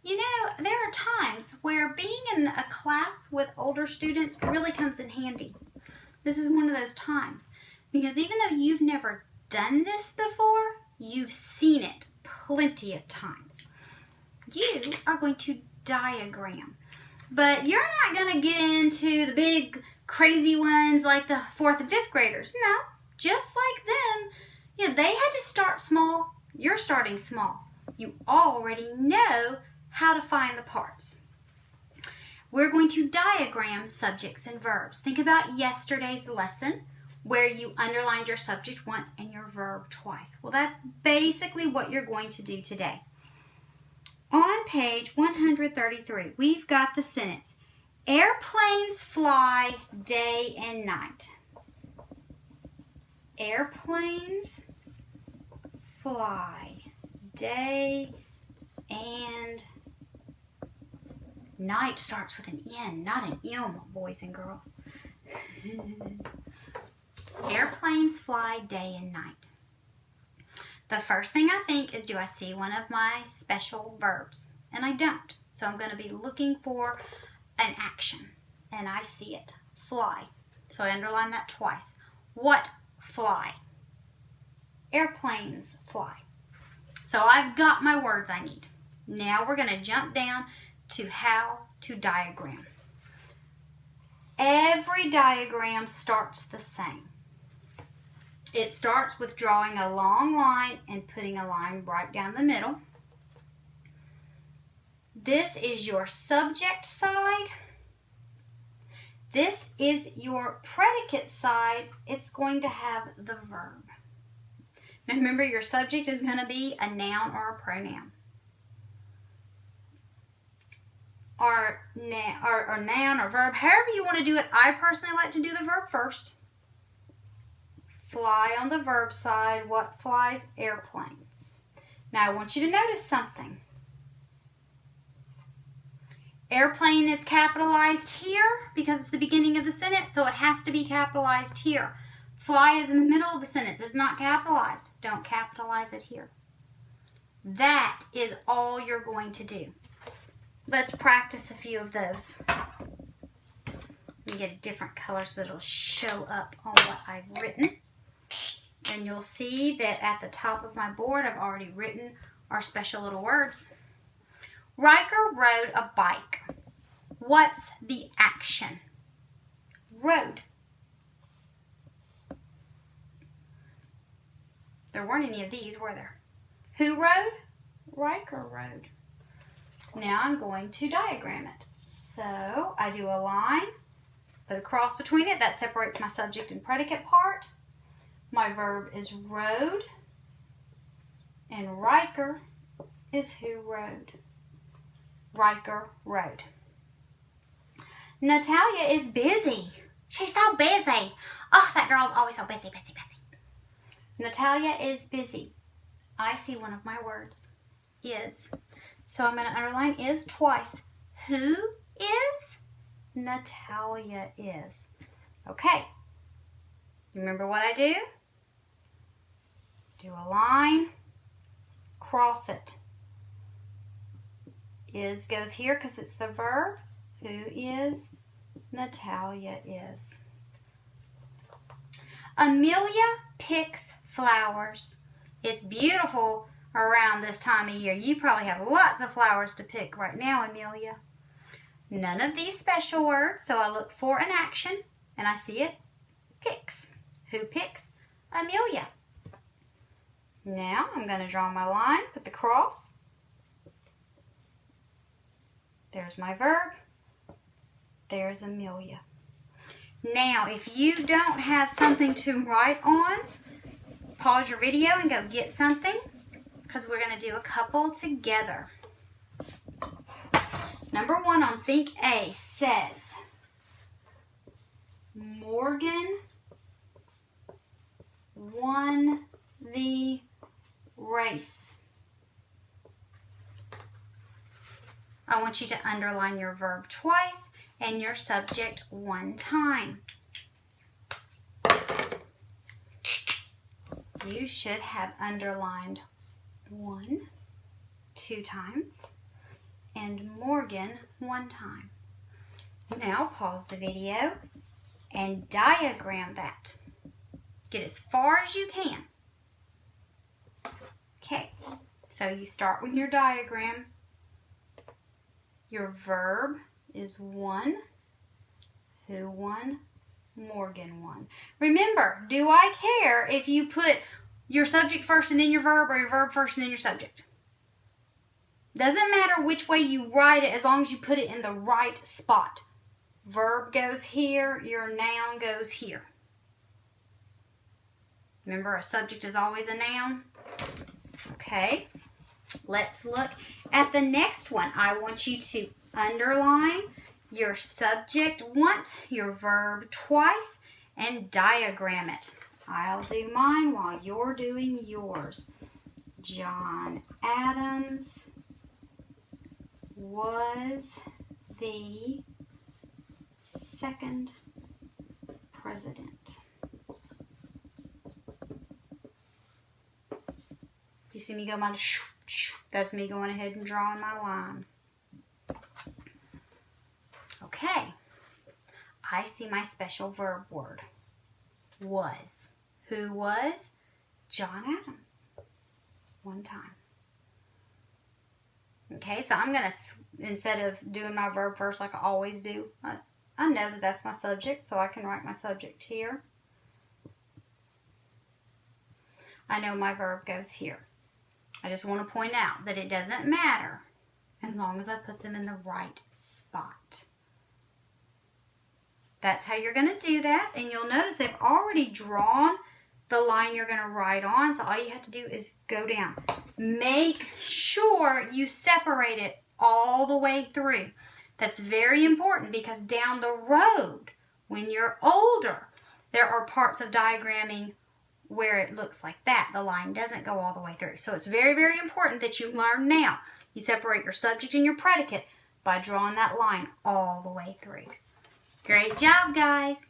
You know, there are times where being in a class with older students really comes in handy. This is one of those times because even though you've never done this before, you've seen it plenty of times. You are going to diagram, but you're not going to get into the big crazy ones like the 4th and 5th graders. No, just like them, they had to start small. You're starting small. You already know how to find the parts. We're going to diagram subjects and verbs. Think about yesterday's lesson where you underlined your subject once and your verb twice. Well, that's basically what you're going to do today. On page 133, we've got the sentence, airplanes fly day and night. Airplanes fly day and night. Starts with an N, not an M, boys and girls. Airplanes fly day and night. The first thing I think is, do I see one of my special verbs? And I don't. So I'm going to be looking for an action. And I see it. Fly. So I underline that twice. What fly? Airplanes fly. So I've got my words I need. Now we're going to jump down to how to diagram. Every diagram starts the same. It starts with drawing a long line and putting a line right down the middle. This is your subject side. This is your predicate side. It's going to have the verb. Now remember, your subject is going to be a noun or a pronoun. Or noun or verb, however you want to do it. I personally like to do the verb first. Fly on the verb side. What flies? Airplanes. Now I want you to notice something. Airplane is capitalized here because it's the beginning of the sentence, so it has to be capitalized here. Fly is in the middle of the sentence. It's not capitalized. Don't capitalize it here. That is all you're going to do. Let's practice a few of those. Let me get different colors so that it'll show up on what I've written. And you'll see that at the top of my board, I've already written our special little words. Riker rode a bike. What's the action? Rode. There weren't any of these, were there? Who rode? Riker rode. Now I'm going to diagram it. So I do a line, put a cross between it. That separates my subject and predicate part. My verb is rode, and Riker is who rode. Riker rode. Natalia is busy. She's so busy. Oh, that girl's always so busy, busy, busy. Natalia is busy. I see one of my words, is. So I'm going to underline is twice. Who is? Natalia is. Okay. You remember what I do? Do a line, cross it. Is goes here because it's the verb. Who is? Natalia is. Amelia picks flowers. It's beautiful around this time of year. You probably have lots of flowers to pick right now, Amelia. None of these special words, so I look for an action, and I see it. Picks. Who picks? Amelia. Now I'm going to draw my line, put the cross. There's my verb. There's Amelia. Now, if you don't have something to write on, pause your video and go get something, because we're going to do a couple together. Number 1 on Think A says, Morgan won the race. I want you to underline your verb twice and your subject one time. You should have underlined 1, 2 times, and Morgan 1 time. Now pause the video and diagram that. Get as far as you can. Okay, so you start with your diagram. Your verb is won, who won, Morgan won. Remember, do I care if you put your subject first and then your verb, or your verb first and then your subject? Doesn't matter which way you write it as long as you put it in the right spot. Verb goes here, your noun goes here. Remember, a subject is always a noun. Okay, let's look at the next one. I want you to underline your subject once, your verb twice, and diagram it. I'll do mine while you're doing yours. John Adams was the second president. Do you see me go my shoo, shoo? That's me going ahead and drawing my line. Okay, I see my special verb word. Was. Who was? John Adams. 1 time. Okay, so I'm going to, instead of doing my verb first like I always do, I know that that's my subject, so I can write my subject here. I know my verb goes here. I just want to point out that it doesn't matter as long as I put them in the right spot. That's how you're going to do that, and you'll notice they've already drawn the line you're going to write on, so all you have to do is go down. Make sure you separate it all the way through. That's very important because down the road, when you're older, there are parts of diagramming where it looks like that. The line doesn't go all the way through. So it's very, very important that you learn now. You separate your subject and your predicate by drawing that line all the way through. Great job, guys.